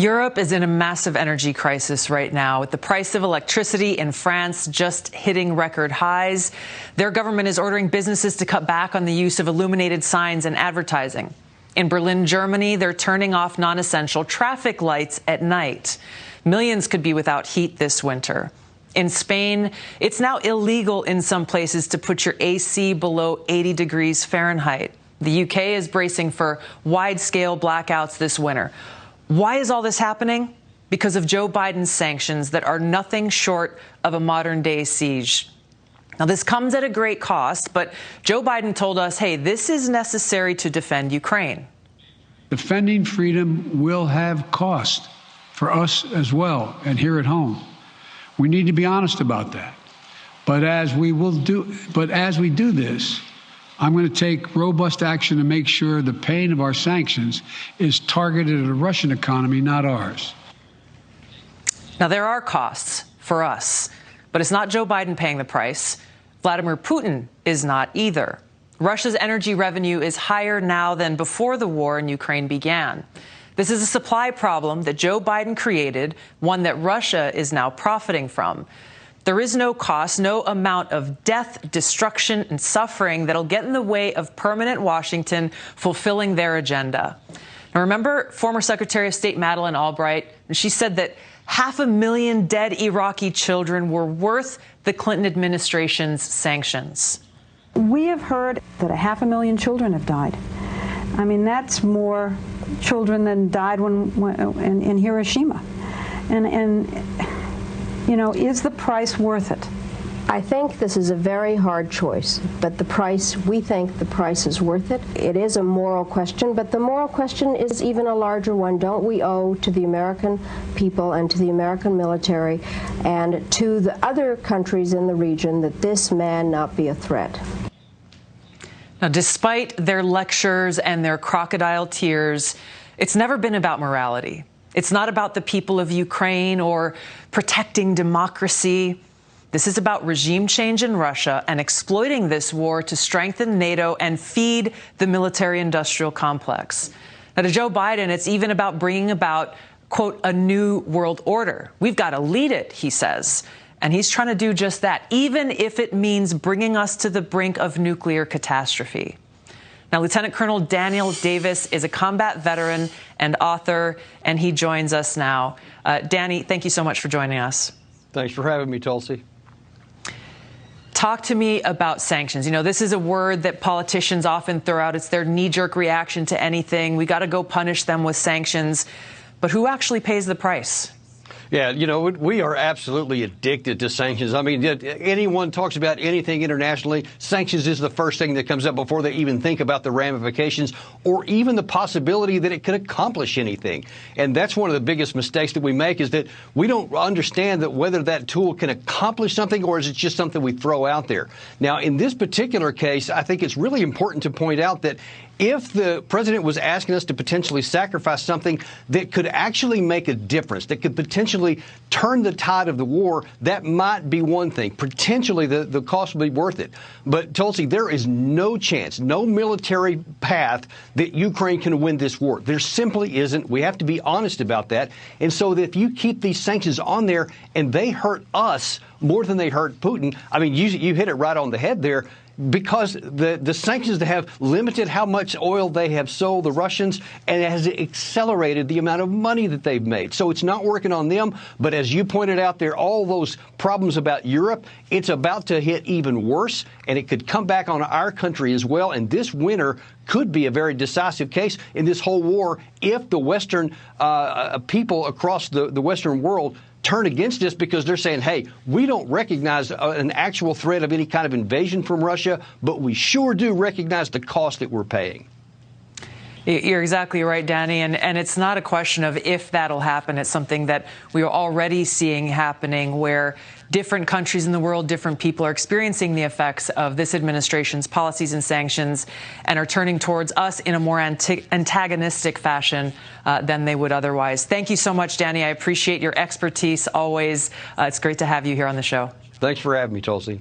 Europe is in a massive energy crisis right now, with the price of electricity in France just hitting record highs. Their government is ordering businesses to cut back on the use of illuminated signs and advertising. In Berlin, Germany, they're turning off non-essential traffic lights at night. Millions could be without heat this winter. In Spain, it's now illegal in some places to put your AC below 80 degrees Fahrenheit. The UK is bracing for wide-scale blackouts this winter. Why is all this happening? Because of Joe Biden's sanctions that are nothing short of a modern-day siege. Now, this comes at a great cost, but Joe Biden told us, hey, this is necessary to defend Ukraine. Defending freedom will have cost for us as well, and here at home. We need to be honest about that. But as we do this, I'm going to take robust action to make sure the pain of our sanctions is targeted at the Russian economy, not ours. Now, there are costs for us, but it's not Joe Biden paying the price. Vladimir Putin is not either. Russia's energy revenue is higher now than before the war in Ukraine began. This is a supply problem that Joe Biden created, one that Russia is now profiting from. There is no cost, no amount of death, destruction, and suffering that'll get in the way of permanent Washington fulfilling their agenda. Now, remember former Secretary of State Madeleine Albright? She said that 500,000 dead Iraqi children were worth the Clinton administration's sanctions. We have heard that 500,000 children have died. I mean, that's more children than died in Hiroshima. And you know, is the price worth it? I think this is a very hard choice, but we think the price is worth it. It is a moral question, but the moral question is even a larger one. Don't we owe to the American people and to the American military and to the other countries in the region that this man not be a threat? Now, despite their lectures and their crocodile tears, it's never been about morality. It's not about the people of Ukraine or protecting democracy. This is about regime change in Russia and exploiting this war to strengthen NATO and feed the military-industrial complex. Now, to Joe Biden, it's even about bringing about, quote, a new world order. We've got to lead it, he says. And he's trying to do just that, even if it means bringing us to the brink of nuclear catastrophe. Now, Lieutenant Colonel Daniel Davis is a combat veteran and author, and he joins us now. Danny, thank you so much for joining us. Thanks for having me, Tulsi. Talk to me about sanctions. You know, this is a word that politicians often throw out. It's their knee-jerk reaction to anything. We got to go punish them with sanctions. But who actually pays the price? Yeah, you know, we are absolutely addicted to sanctions. I mean, anyone talks about anything internationally, sanctions is the first thing that comes up before they even think about the ramifications or even the possibility that it could accomplish anything. And that's one of the biggest mistakes that we make, is that we don't understand that whether that tool can accomplish something or is it just something we throw out there. Now, in this particular case, I think it's really important to point out that if the president was asking us to potentially sacrifice something that could actually make a difference, that could potentially turn the tide of the war, that might be one thing. Potentially, the cost would be worth it. But, Tulsi, there is no chance, no military path that Ukraine can win this war. There simply isn't. We have to be honest about that. And so that if you keep these sanctions on there and they hurt us more than they hurt Putin, I mean, you hit it right on the head there. Because the sanctions have limited how much oil they have sold the Russians, and it has accelerated the amount of money that they've made. So it's not working on them. But as you pointed out there, all those problems about Europe, it's about to hit even worse, and it could come back on our country as well. And this winter could be a very decisive case in this whole war if the Western people across the Western world turn against us, because they're saying, hey, we don't recognize an actual threat of any kind of invasion from Russia, but we sure do recognize the cost that we're paying. You're exactly right, Danny. And it's not a question of if that'll happen. It's something that we are already seeing happening, where different countries in the world, different people are experiencing the effects of this administration's policies and sanctions and are turning towards us in a more antagonistic fashion than they would otherwise. Thank you so much, Danny. I appreciate your expertise always. It's great to have you here on the show. Thanks for having me, Tulsi.